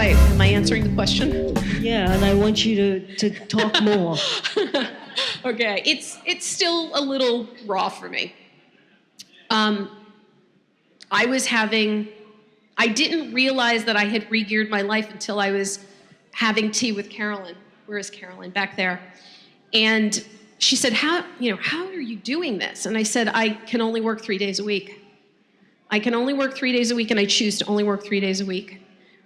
am I answering the question? Yeah, and I want you to talk more. Okay, it's still a little raw for me. I didn't realize that I had re-geared my life until I was having tea with Carolyn. Where is Carolyn? Back there. And she said, how are you doing this? And I said, I can only work 3 days a week. I can only work 3 days a week, and I choose to only work 3 days a week.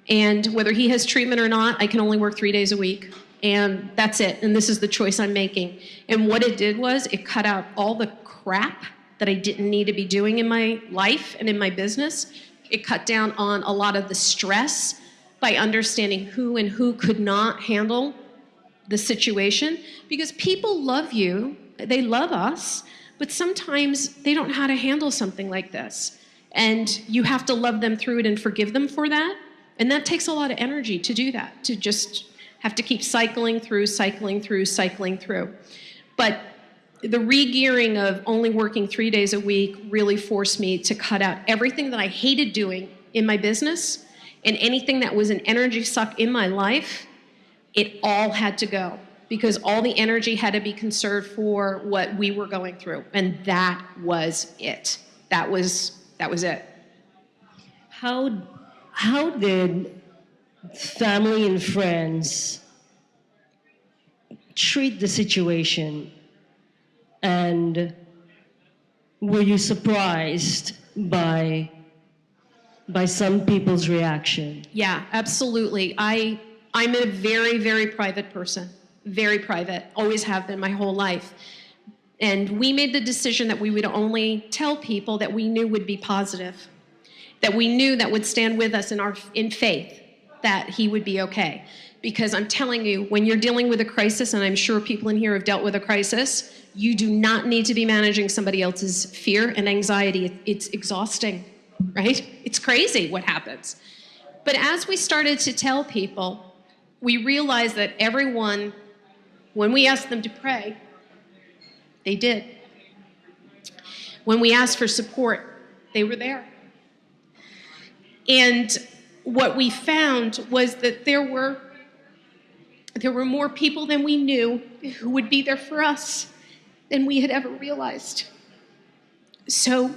And whether he has treatment or not, I can only work 3 days a week. And that's it. And this is the choice I'm making. And what it did was it cut out all the crap that I didn't need to be doing in my life and in my business. It cut down on a lot of the stress by understanding who could not handle the situation. Because people love you, they love us, but sometimes they don't know how to handle something like this. And you have to love them through it and forgive them for that. And that takes a lot of energy to do that, to just have to keep cycling through. But the re-gearing of only working 3 days a week really forced me to cut out everything that I hated doing in my business and anything that was an energy suck in my life. It all had to go because all the energy had to be conserved for what we were going through. And that was it. That was it. How did family and friends treat the situation? And were you surprised by some people's reaction? Yeah, absolutely. I'm a very, very private person. Very private. Always have been my whole life. And we made the decision that we would only tell people that we knew would be positive, that we knew that would stand with us in faith, that he would be okay. Because I'm telling you, when you're dealing with a crisis, and I'm sure people in here have dealt with a crisis, you do not need to be managing somebody else's fear and anxiety. It's exhausting, right? It's crazy what happens. But as we started to tell people, we realized that everyone, when we asked them to pray, they did. When we asked for support, they were there. And what we found was that there were more people than we knew who would be there for us than we had ever realized. So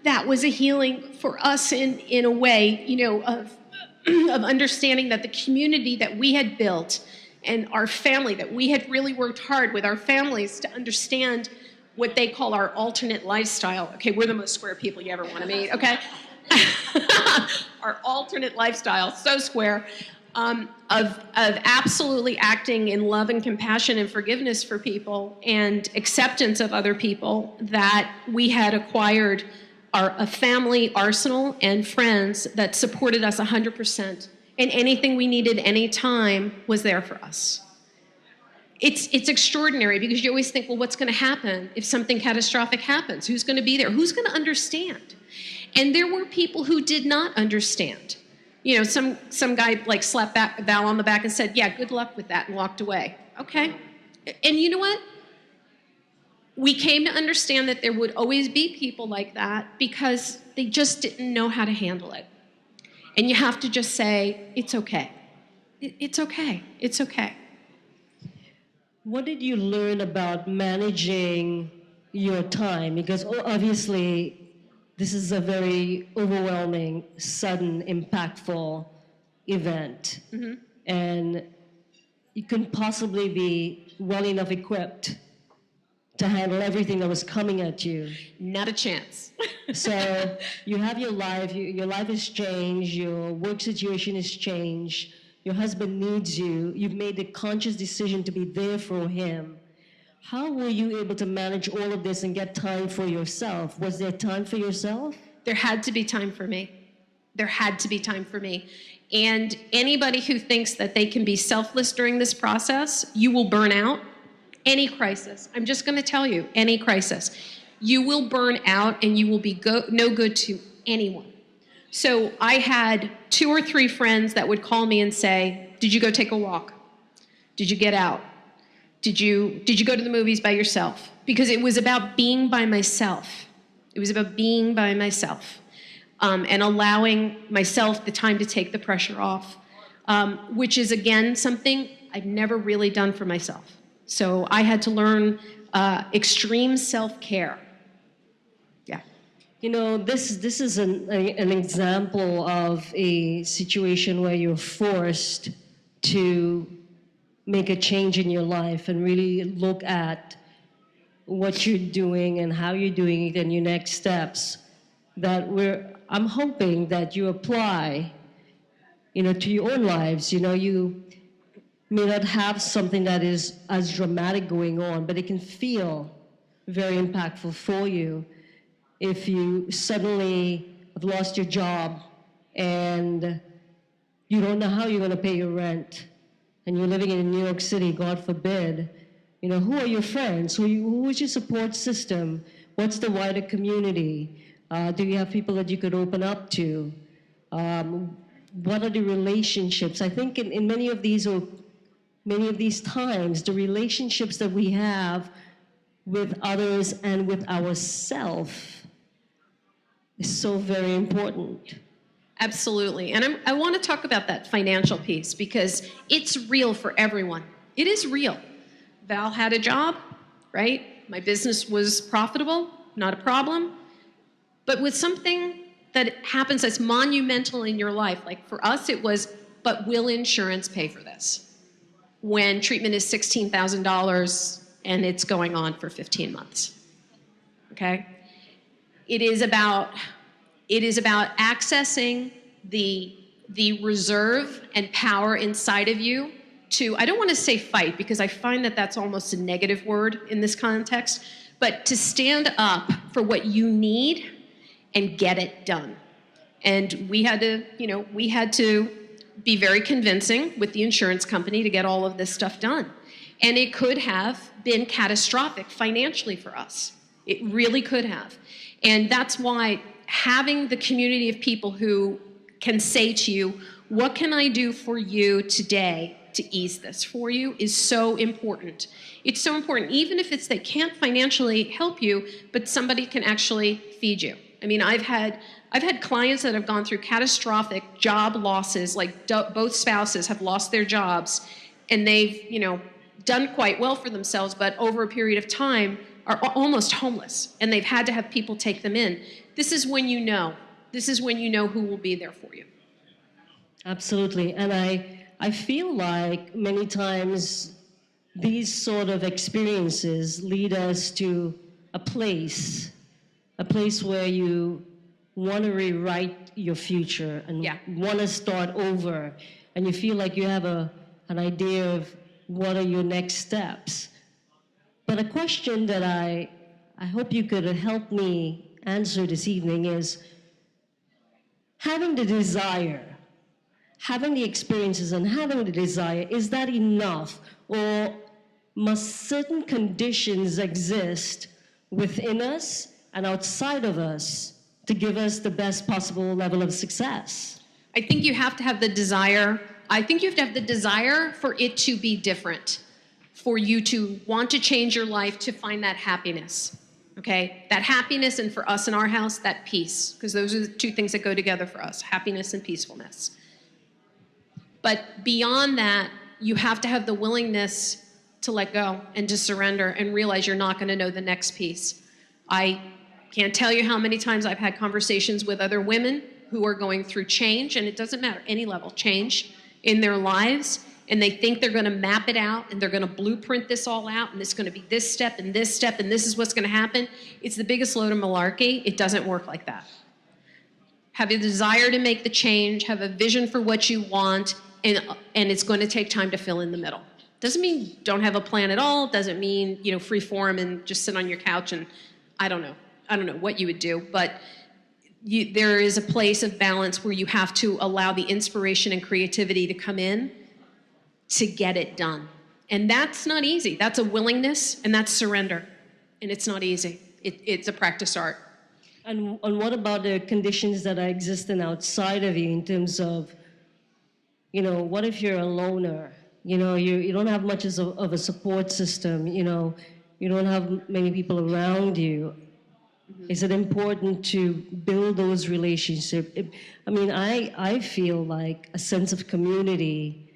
that was a healing for us in a way, of understanding that the community that we had built and our family, that we had really worked hard with our families to understand what they call our alternate lifestyle. Okay, we're the most square people you ever want to meet, okay? Our alternate lifestyle, so square, of absolutely acting in love and compassion and forgiveness for people and acceptance of other people, that we had acquired a family arsenal and friends that supported us 100%. And anything we needed anytime was there for us. It's extraordinary because you always think, well, what's going to happen if something catastrophic happens? Who's going to be there? Who's going to understand? And there were people who did not understand. Some guy slapped Val on the back and said, yeah, good luck with that, and walked away. Okay. And you know what? We came to understand that there would always be people like that because they just didn't know how to handle it. And you have to just say, it's okay. It's okay. It's okay. What did you learn about managing your time? Because obviously, this is a very overwhelming, sudden, impactful event. Mm-hmm. And you couldn't possibly be well enough equipped to handle everything that was coming at you. Not a chance. So you have your life has changed, your work situation has changed, your husband needs you, you've made a conscious decision to be there for him. How were you able to manage all of this and get time for yourself? Was there time for yourself? There had to be time for me. There had to be time for me. And anybody who thinks that they can be selfless during this process, you will burn out. Any crisis, I'm just going to tell you, any crisis, you will burn out and you will be no good to anyone. So I had 2 or 3 friends that would call me and say, did you go take a walk? Did you get out? Did you go to the movies by yourself? Because it was about being by myself. It was about being by myself and allowing myself the time to take the pressure off. which is, again, something I've never really done for myself. So I had to learn extreme self-care. Yeah. You know, this is an example of a situation where you're forced to make a change in your life and really look at what you're doing and how you're doing it and your next steps. I'm hoping that you apply, to your own lives. You may not have something that is as dramatic going on, but it can feel very impactful for you if you suddenly have lost your job and you don't know how you're going to pay your rent, and you're living in New York City, God forbid. Who are your friends? Who is your support system? What's the wider community? Do you have people that you could open up to? What are the relationships? I think in many of these times, the relationships that we have with others and with ourselves is so very important. Absolutely. And I want to talk about that financial piece because it's real for everyone. It is real. Val had a job, right? My business was profitable, not a problem. But with something that happens that's monumental in your life, like for us it was, but will insurance pay for this? When treatment is $16,000 and it's going on for 15 months, okay? It is about accessing the reserve and power inside of you to, I don't want to say fight because I find that that's almost a negative word in this context, but to stand up for what you need and get it done. And we had to be very convincing with the insurance company to get all of this stuff done. And it could have been catastrophic financially for us. It really could have. And that's why having the community of people who can say to you, what can I do for you today to ease this for you, is so important. It's so important, even if they can't financially help you, but somebody can actually feed you. I mean, I've had clients that have gone through catastrophic job losses, like both spouses have lost their jobs, and they've, done quite well for themselves, but over a period of time are almost homeless, and they've had to have people take them in. This is when you know who will be there for you. Absolutely. And I feel like many times these sort of experiences lead us to a place where you want to rewrite your future and want to start over, and you feel like you have an idea of what are your next steps. But a question that I hope you could help me answer this evening is, having the desire, having the experiences and having the desire, is that enough? Or must certain conditions exist within us and outside of us to give us the best possible level of success? I think you have to have the desire. I think you have to have the desire for it to be different, for you to want to change your life, to find that happiness, okay? That happiness, and for us in our house, that peace, because those are the two things that go together for us, happiness and peacefulness. But beyond that, you have to have the willingness to let go and to surrender and realize you're not going to know the next piece. I can't tell you how many times I've had conversations with other women who are going through change, and it doesn't matter, any level, change in their lives, and they think they're going to map it out and they're going to blueprint this all out, and it's going to be this step and this step and this is what's going to happen. It's the biggest load of malarkey. It doesn't work like that. Have a desire to make the change, have a vision for what you want, and it's going to take time to fill in the middle. Doesn't mean don't have a plan at all. Doesn't mean, free form and just sit on your couch and I don't know what you would do, but there is a place of balance where you have to allow the inspiration and creativity to come in to get it done. And that's not easy. That's a willingness, and that's surrender. And it's not easy. It's a practice art. And what about the conditions that are existing outside of you in terms of, what if you're a loner? You don't have much of a support system, you don't have many people around you. Is it important to build those relationships? I mean, I feel like a sense of community,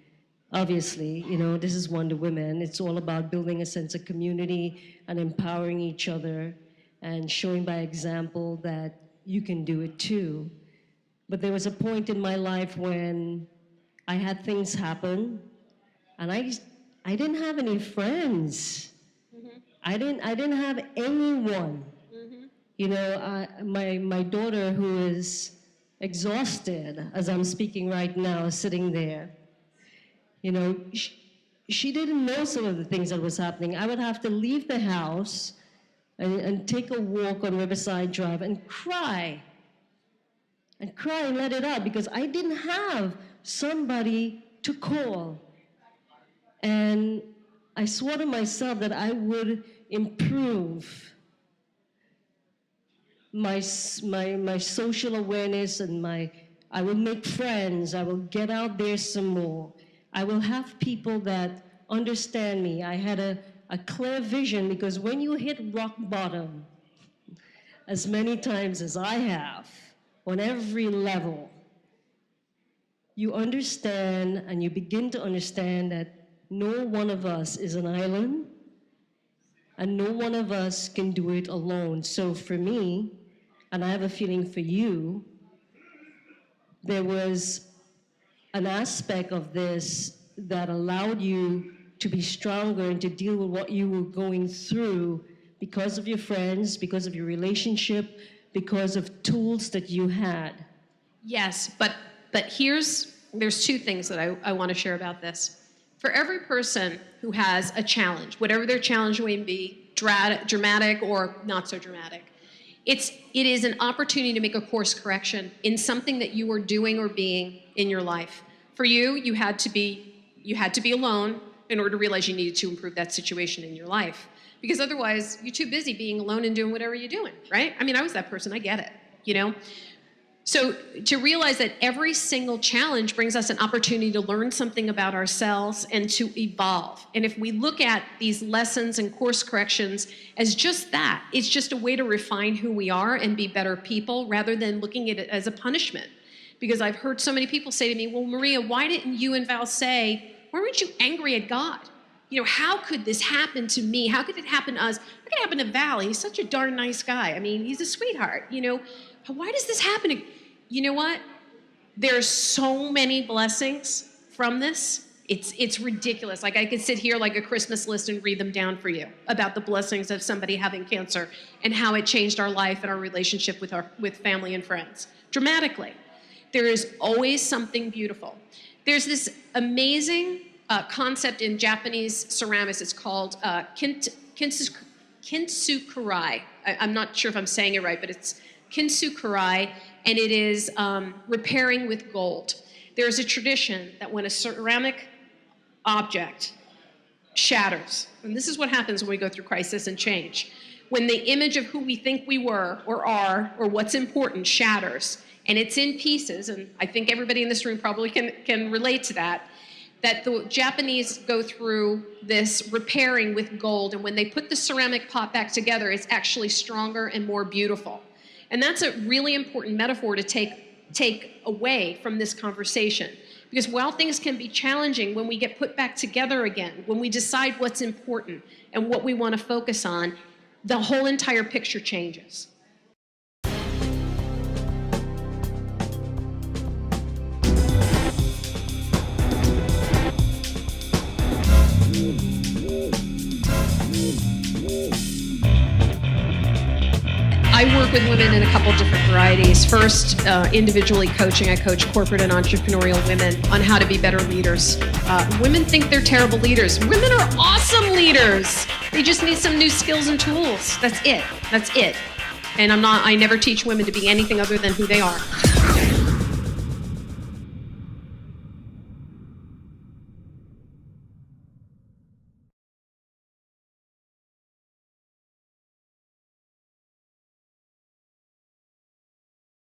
obviously, you know, this is Wonder Women. It's all about building a sense of community and empowering each other and showing by example that you can do it too. But there was a point in my life when I had things happen and I didn't have any friends. I didn't have anyone. You know, my daughter, who is exhausted as I'm speaking right now, sitting there, you know, she didn't know some of the things that was happening. I would have to leave the house and take a walk on Riverside Drive and cry and let it out because I didn't have somebody to call. And I swore to myself that I would improve my social awareness and I will make friends, I will get out there some more. I will have people that understand me. I had a clear vision because when you hit rock bottom, as many times as I have, on every level, you understand and you begin to understand that no one of us is an island and no one of us can do it alone. So for me, and I have a feeling for you, there was an aspect of this that allowed you to be stronger and to deal with what you were going through because of your friends, because of your relationship, because of tools that you had. Yes, but there's two things that I want to share about this. For every person who has a challenge, whatever their challenge may be, dramatic or not so dramatic, it is an opportunity to make a course correction in something that you are doing or being in your life. For you, you had to be alone in order to realize you needed to improve that situation in your life. Because otherwise, you're too busy being alone and doing whatever you're doing, right? I mean, I was that person, I get it, you know? So to realize that every single challenge brings us an opportunity to learn something about ourselves and to evolve. And if we look at these lessons and course corrections as just that, it's just a way to refine who we are and be better people rather than looking at it as a punishment. Because I've heard so many people say to me, well, Maria, why didn't you and Val say, why weren't you angry at God? You know, how could this happen to me? How could it happen to us? How could it happen to Val? He's such a darn nice guy. I mean, he's a sweetheart, you know. Why does this happen? You know what? There's so many blessings from this. It's ridiculous. Like I could sit here like a Christmas list and read them down for you about the blessings of somebody having cancer and how it changed our life and our relationship with family and friends dramatically. There is always something beautiful. There's this amazing concept in Japanese ceramics. It's called kintsukurai. I'm not sure if I'm saying it right, but it's kintsukurai, and it is repairing with gold. There's a tradition that when a ceramic object shatters, and this is what happens when we go through crisis and change, when the image of who we think we were or are or what's important shatters, and it's in pieces, and I think everybody in this room probably can relate to that the Japanese go through this repairing with gold, and when they put the ceramic pot back together, it's actually stronger and more beautiful. And that's a really important metaphor to take away from this conversation. Because while things can be challenging, when we get put back together again, when we decide what's important and what we want to focus on, the whole entire picture changes. I work with women in a couple different varieties. First, individually coaching. I coach corporate and entrepreneurial women on how to be better leaders. Women think they're terrible leaders. Women are awesome leaders. They just need some new skills and tools. That's it. And I never teach women to be anything other than who they are.